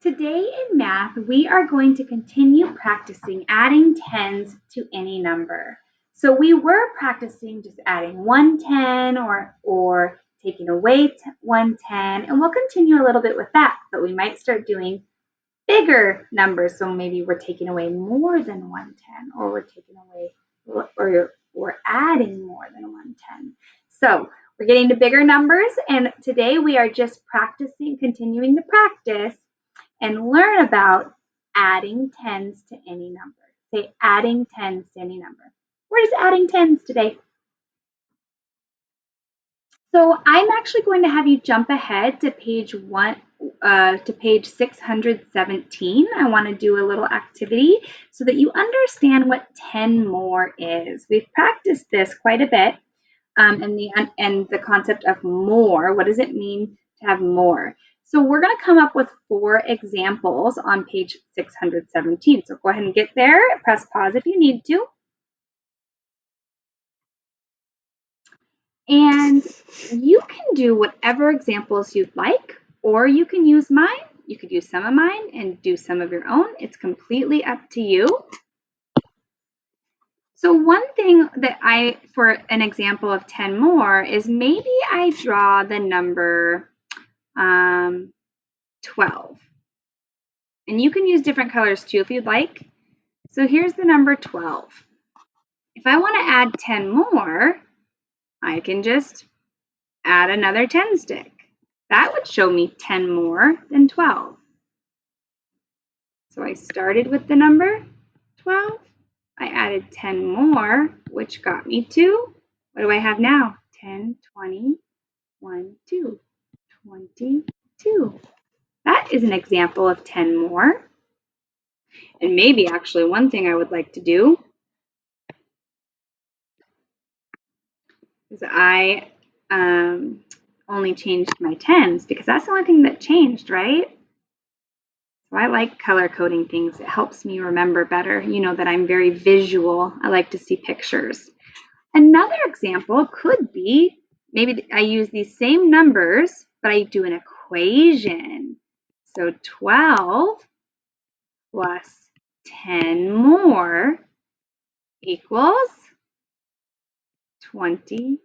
Today in math, we are going to continue practicing adding tens to any number. So we were practicing just adding one 10 or taking away one 10, and we'll continue a little bit with that, but we might start doing bigger numbers. So maybe we're taking away more than one 10, or we're taking away, or we're adding more than one 10. So we're getting to bigger numbers, and today we are just practicing, continuing to practice and learn about adding tens to any number. Say adding tens to any number. We're just adding tens today. So I'm actually going to have you jump ahead to page 617. I want to do a little activity so that you understand what 10 more is. We've practiced this quite a bit, and the concept of more. What does it mean to have more? So we're going to come up with 4 examples on page 617. So go ahead and get there. Press pause if you need to. And you can do whatever examples you'd like, or you can use mine. You could use some of mine and do some of your own. It's completely up to you. So one thing that for an example of 10 more is maybe I draw the number 12. And you can use different colors too if you'd like. So here's the number 12. If I want to add 10 more, I can just add another 10 stick. That would show me 10 more than 12. So I started with the number 12. I added 10 more, which got me to, what do I have now? 10, 20, 1, 2, 22. That is an example of 10 more. And maybe actually one thing I would like to do is I only changed my 10s because that's the only thing that changed, right? So I like color coding things. It helps me remember better. You know that I'm very visual. I like to see pictures. Another example could be maybe I use these same numbers, but I do an equation. So 12 plus 10 more equals 22.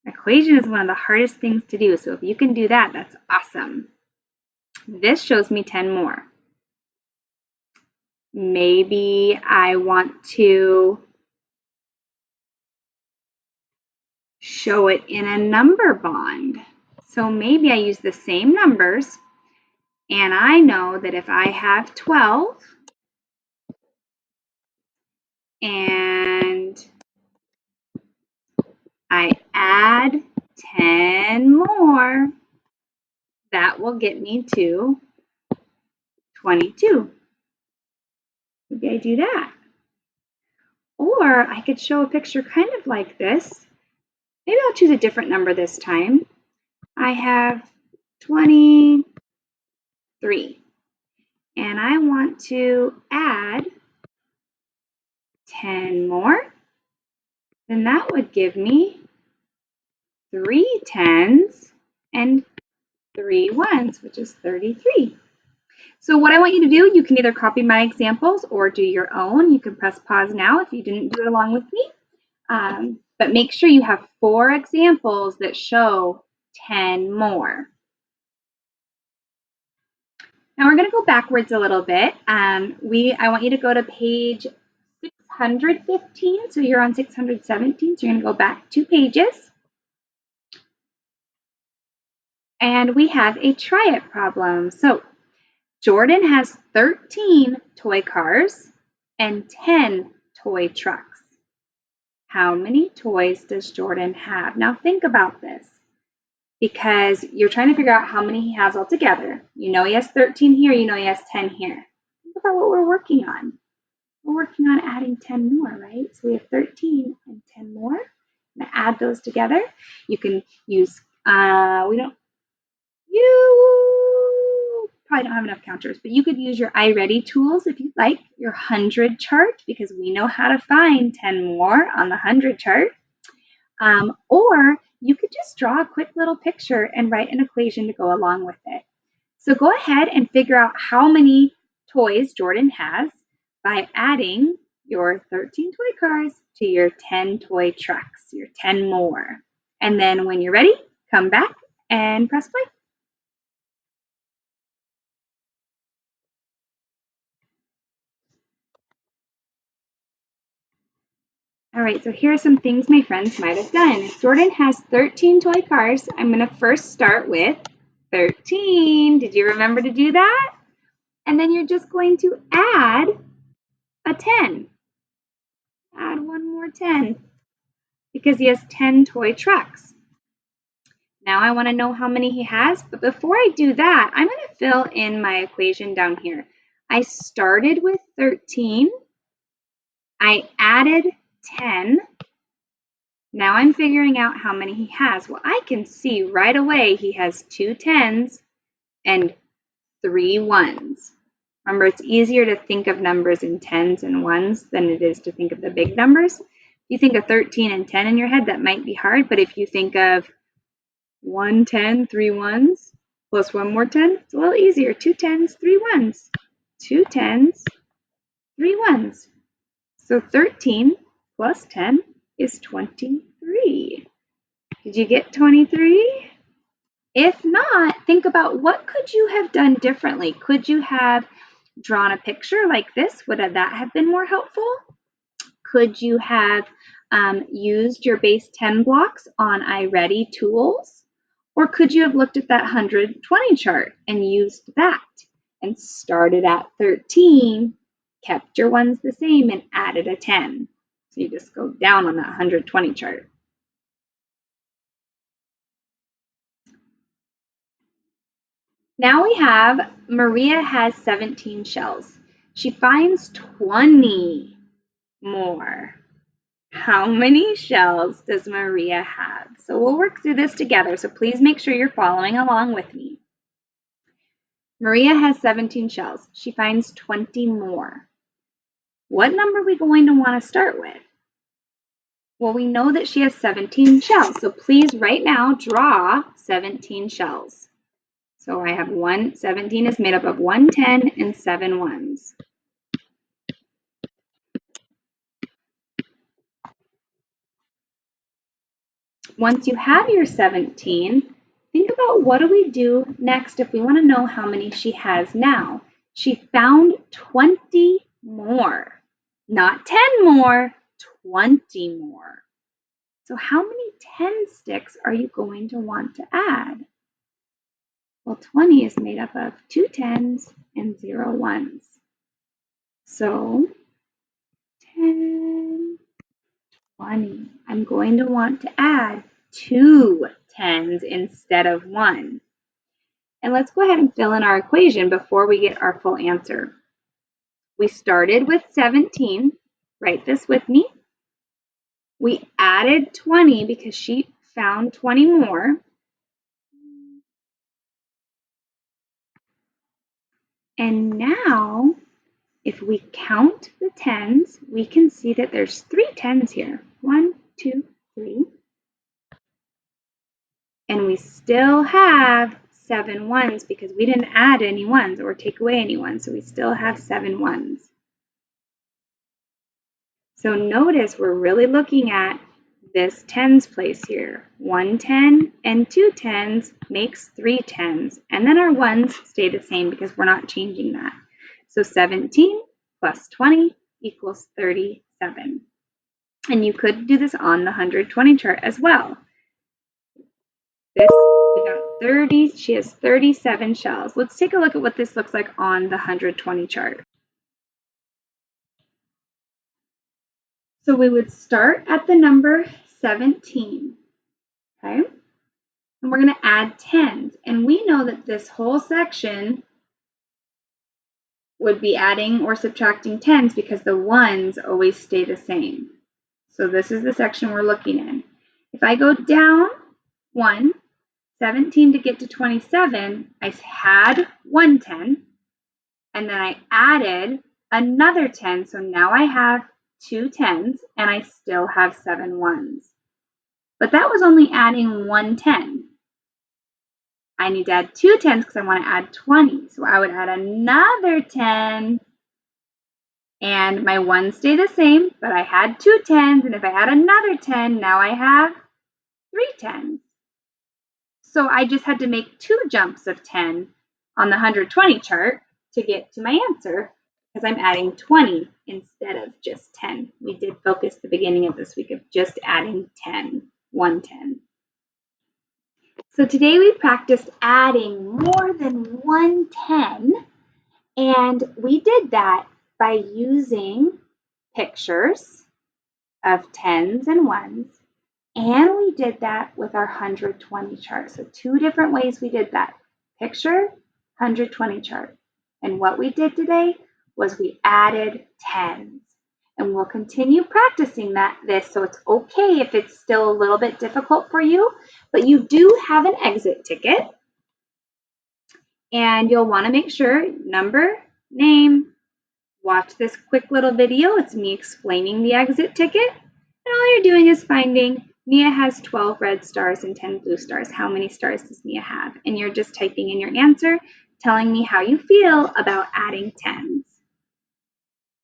Equation is one of the hardest things to do. So if you can do that, that's awesome. This shows me 10 more. Maybe I want to show it in a number bond. So maybe I use the same numbers, and I know that if I have 12 and I add 10 more, that will get me to 22. Maybe I do that. Or I could show a picture kind of like this. Maybe I'll choose a different number this time. I have 23. And I want to add 10 more. Then that would give me 3 10s and 3 1s, which is 33. So what I want you to do, you can either copy my examples or do your own. You can press pause now if you didn't do it along with me. But make sure you have 4 examples that show 10 more. Now we're going to go backwards a little bit. I want you to go to page 615. So you're on 617. So you're going to go back 2 pages. And we have a try it problem. So Jordan has 13 toy cars and 10 toy trucks. How many toys does Jordan have? Now think about this, because you're trying to figure out how many he has altogether. You know he has 13 here, you know he has 10 here. Think about what we're working on. We're working on adding 10 more, right? So we have 13 and 10 more. I'm going to add those together. You can use, you probably don't have enough counters, but you could use your iReady tools if you'd like, your 100 chart, because we know how to find 10 more on the 100 chart. Or you could just draw a quick little picture and write an equation to go along with it. So go ahead and figure out how many toys Jordan has by adding your 13 toy cars to your 10 toy trucks, your 10 more. And then when you're ready, come back and press play. All right, so here are some things my friends might have done. Jordan has 13 toy cars. I'm going to first start with 13. Did you remember to do that? And then you're just going to add a 10. Add one more 10 because he has 10 toy trucks. Now I want to know how many he has, but before I do that, I'm going to fill in my equation down here. I started with 13. I added 10. Now I'm figuring out how many he has. Well, I can see right away he has 2 10s and 3 1s. Remember, it's easier to think of numbers in 10s and 1s than it is to think of the big numbers. If you think of 13 and 10 in your head, that might be hard, but if you think of 1 10, 3 1s, plus one more 10, it's a little easier. 2 10s, 3 1s. 2 10s, 3 1s. So 13 plus 10 is 23. Did you get 23? If not, think about what could you have done differently? Could you have drawn a picture like this? Would that have been more helpful? Could you have used your base 10 blocks on iReady tools? Or could you have looked at that 120 chart and used that and started at 13, kept your ones the same, and added a 10? So you just go down on that 120 chart. Now we have Maria has 17 shells. She finds 20 more. How many shells does Maria have? So we'll work through this together, so please make sure you're following along with me. Maria has 17 shells. She finds 20 more. What number are we going to want to start with? Well, we know that she has 17 shells, so please right now draw 17 shells. So I have 17 is made up of 1 10 and 7 1s. Once you have your 17, think about what do we do next if we want to know how many she has now. She found 20 more, not 10 more, 20 more. So how many 10 sticks are you going to want to add? Well, 20 is made up of 2 10s and 0 1s. So 10, 20. I'm going to want to add 2 10s instead of 1. And let's go ahead and fill in our equation before we get our full answer. We started with 17. Write this with me. We added 20 because she found 20 more. And now, if we count the 10s, we can see that there's 3 10s here. 1, 2, 3. And we still have 7 1s because we didn't add any 1s or take away any 1s, so we still have 7 1s. So notice we're really looking at this tens place here. 1 10 and 2 10s makes 3 10s, and then our 1s stay the same because we're not changing that. So 17 plus 20 equals 37. And you could do this on the 120 chart as well. We got 30, she has 37 shells. Let's take a look at what this looks like on the 120 chart. So we would start at the number 17, okay? And we're going to add 10s. And we know that this whole section would be adding or subtracting 10s because the 1s always stay the same. So this is the section we're looking in. If I go down 1, 17 to get to 27, I had 1 10, and then I added another 10, so now I have 2 10s, and I still have 7 1s. But that was only adding 1 10. I need to add 2 10s because I want to add 20. So I would add another 10, and my ones stay the same, but I had 2 10s, and if I add another 10, now I have 3 10s. So I just had to make 2 jumps of 10 on the 120 chart to get to my answer because I'm adding 20 instead of just 10. We did focus the beginning of this week of just adding 10, 1 10. So today we practiced adding more than 1 10, and we did that by using pictures of 10s and 1s, and we did that with our 120 chart. So 2 different ways we did that. Picture, 120 chart. And what we did today was we added 10s. And we'll continue practicing this, so it's okay if it's still a little bit difficult for you, but you do have an exit ticket. And you'll want to make sure number, name, watch this quick little video. It's me explaining the exit ticket. And all you're doing is finding Mia has 12 red stars and 10 blue stars. How many stars does Mia have? And you're just typing in your answer, telling me how you feel about adding 10s.